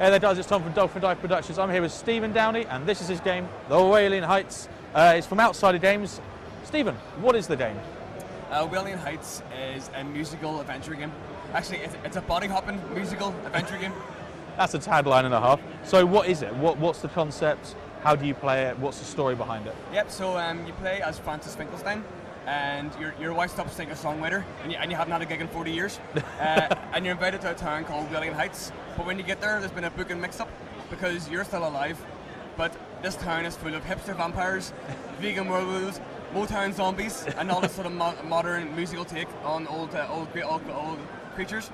Hey there guys, it's Tom from Dolphin Productions. I'm here with Stephen Downey and this is his game, The Wailing Heights. It's from Outsider Games. Stephen, what is the game? Wailing Heights is a musical adventure game. Actually, it's a body hopping musical adventure game. That's a tagline and a half. So what is it? What's the concept? How do you play it? What's the story behind it? Yep, so you play as Francis Finkelstein, and your wife's up singer-songwriter, and you haven't had a gig in 40 years, and you're invited to a town called Wailing Heights. But when you get there's been a booking mix-up because you're still alive, but this town is full of hipster vampires, vegan werewolves, Motown zombies, and all this sort of modern musical take on old creatures.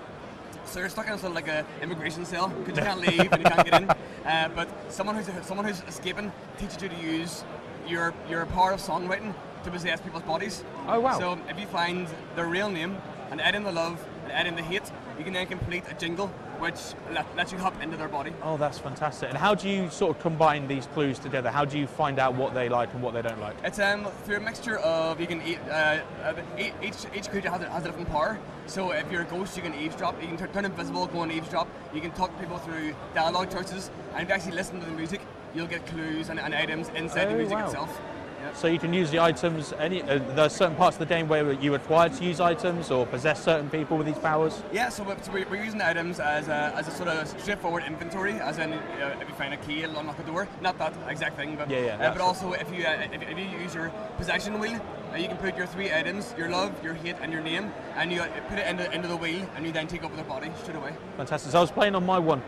So you're stuck in a sort of like a immigration cell because you can't leave and you can't get in. But someone who's escaping teaches you to use your power of songwriting to possess people's bodies. Oh wow! So if you find their real name and add in the love and add in the hate, you can then complete a jingle which lets you hop into their body. Oh, that's fantastic. And how do you sort of combine these clues together? How do you find out what they like and what they don't like? It's through a mixture of, you can each creature has a different power. So if you're a ghost, you can eavesdrop, you can turn invisible, go and eavesdrop, you can talk to people through dialogue choices, and if you actually listen to the music, you'll get clues and items inside the music itself. Yep. So you can use the items, there's certain parts of the game where you're required to use items or possess certain people with these powers? Yeah, so we're using items as a sort of straightforward inventory, as in if you find a key, it'll unlock a door. Not that exact thing, but but also if you use your possession wheel, you can put your 3 items, your love, your hate, and your name, and you put it into the wheel, and you then take over their body straight away. Fantastic. So I was playing on my one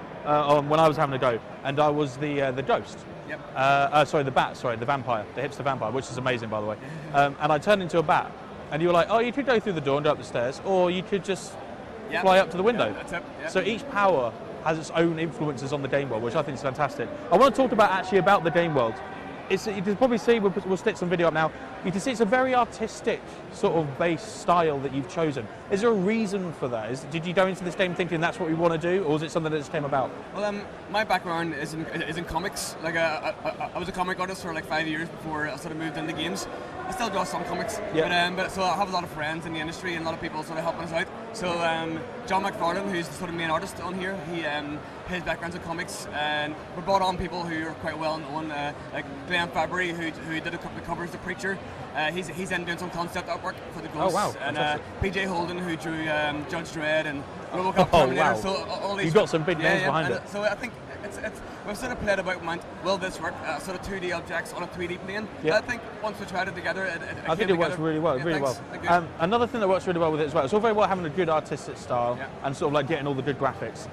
when I was having a go, and I was the ghost. Yep. Sorry, the bat. Sorry, the vampire, the hipster vampire, which is amazing, by the way. And I turned into a bat, and you were like, "Oh, you could go through the door and go up the stairs, or you could just fly up to the window." That's it. Yep. So each power has its own influences on the game world, which I think is fantastic. I want to talk about the game world. You can probably see, we'll stick some video up now, you can see it's a very artistic sort of base style that you've chosen. Is there a reason for that? Did you go into this game thinking that's what we want to do, or was it something that just came about? Well, my background is in comics. Like I was a comic artist for like 5 years before I sort of moved into games. I still draw some comics, but so I have a lot of friends in the industry and a lot of people sort of helping us out. So John McFarlane, who's the sort of main artist on here, his background's in comics, and we brought on people who are quite well known, like Glenn Fabry, who did a couple of covers of Preacher. He's then doing some concept artwork for the Ghosts. Oh wow! And PJ Holden, who drew Judge Dredd and RoboCop Terminator. Wow. So all these. You've got some big names behind it. So I think we've sort of played about, will this work? Sort of 2D objects on a 3D plane. Yeah. I think once we tried it together, I think it works really well. Another thing that works really well with it as well, it's all very well having a good artistic style and sort of like getting all the good graphics.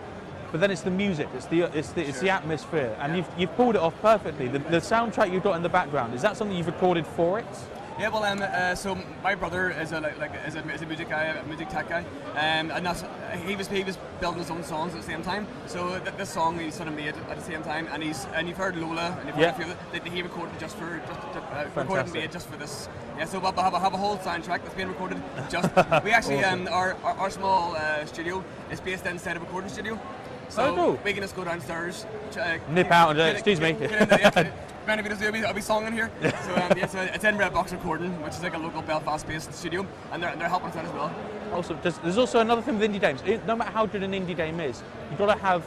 But then it's the music, it's the atmosphere, and you've pulled it off perfectly. The soundtrack you've got in the background, is that something you've recorded for it? Yeah, well, so my brother is a music guy, a music tech guy, and he was building his own songs at the same time. So this song he sort of made at the same time, and you've heard Lola, and you've heard a few of it that he recorded recorded and made just for this. Yeah, so we'll have a whole soundtrack that's being recorded. We actually awesome. Our small studio is based inside a recording studio. So cool. we can just go downstairs, nip out and excuse me. I'll be songing here. So it's in Red Box Recording, which is like a local Belfast-based studio, and they're helping us out as well. Awesome. There's also another thing with indie games. No matter how good an indie game is, you've got to have,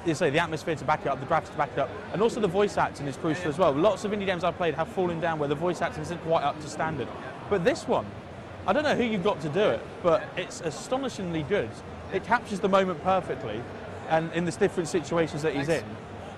the atmosphere to back it up, the graphics to back it up, and also the voice acting is crucial as well. Lots of indie games I've played have fallen down where the voice acting isn't quite up to standard. But this one, I don't know who you've got to do it, but it's astonishingly good. It captures the moment perfectly, and in the different situations that he's in.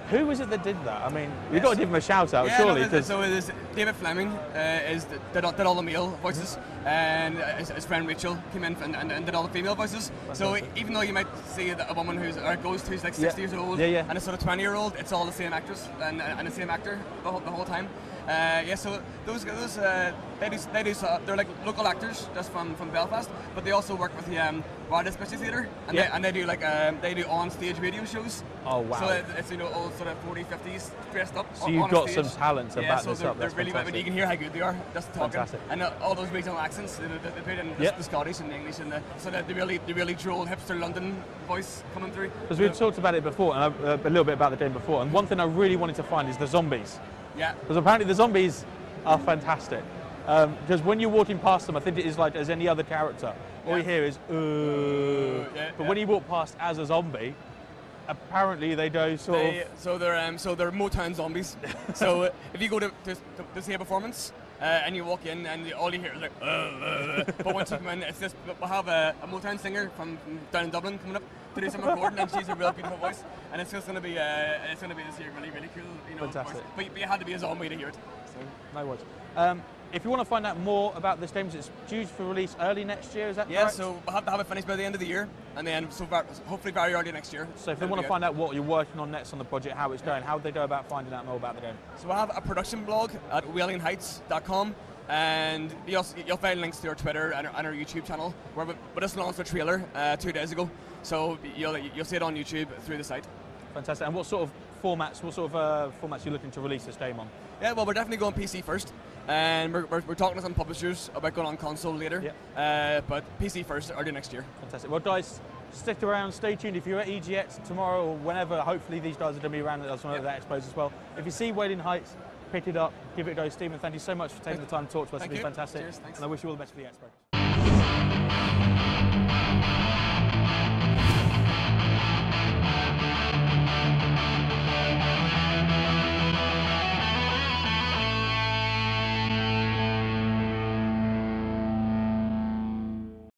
Who is it that did that? I mean, you've got to give him a shout out, surely. So it is David Fleming did all the male voices, and his friend Rachel came in and did all the female voices. So even though you might see a woman who's a ghost who's like 60 years old and a sort of 20-year-old, it's all the same actress and the same actor the whole time. So those they're like local actors just from Belfast, but they also work with the Wild Special Theatre, and they do on-stage radio shows. Oh wow! So it's all sort of 40s, 50s dressed up. So you've got some talent to back this up. They're really, you can hear how good they are just talking. Fantastic. And all those regional accents they put in the Scottish and the English and the really droll hipster London voice coming through. Because we've talked about it before, and a little bit about the game before. And one thing I really wanted to find is the zombies. Yeah. Because apparently the zombies are fantastic. Because when you're walking past them, I think it is like as any other character. All you hear is, but when you walk past as a zombie, Apparently they do sort of. So they're Motown zombies. So if you go to see a performance and you walk in and all you hear is like, but once you come in, it's just we'll have a Motown singer from down in Dublin coming up to do some recording, and she's a real beautiful voice, and it's just going to be this year really really cool. You know, fantastic. But you had to be a zombie to hear it. So. No worries. If you want to find out more about this game, it's due for release early next year, is that correct? Yeah, so we'll have to have it finished by the end of the year, and then hopefully very early next year. So if they want to find out what you're working on next on the project, how it's going, how do they go about finding out more about the game? So we'll have a production blog at wailingheights.com, and you'll find links to our Twitter and our YouTube channel, where we just launched a trailer 2 days ago, so you'll see it on YouTube through the site. Fantastic. And what sort of formats are you looking to release this game on? Yeah, well, we're definitely going PC first, and we're talking to some publishers about going on console later. Yep. But PC first, early next year. Fantastic. Well, guys, stick around, stay tuned. If you're at EGX tomorrow or whenever, hopefully these guys are going to be around at one of the expos as well. If you see Wailing Heights, pick it up, give it a go. Stephen, thank you so much for taking the time to talk to us. It's been fantastic. Cheers, thanks. And I wish you all the best for the expo.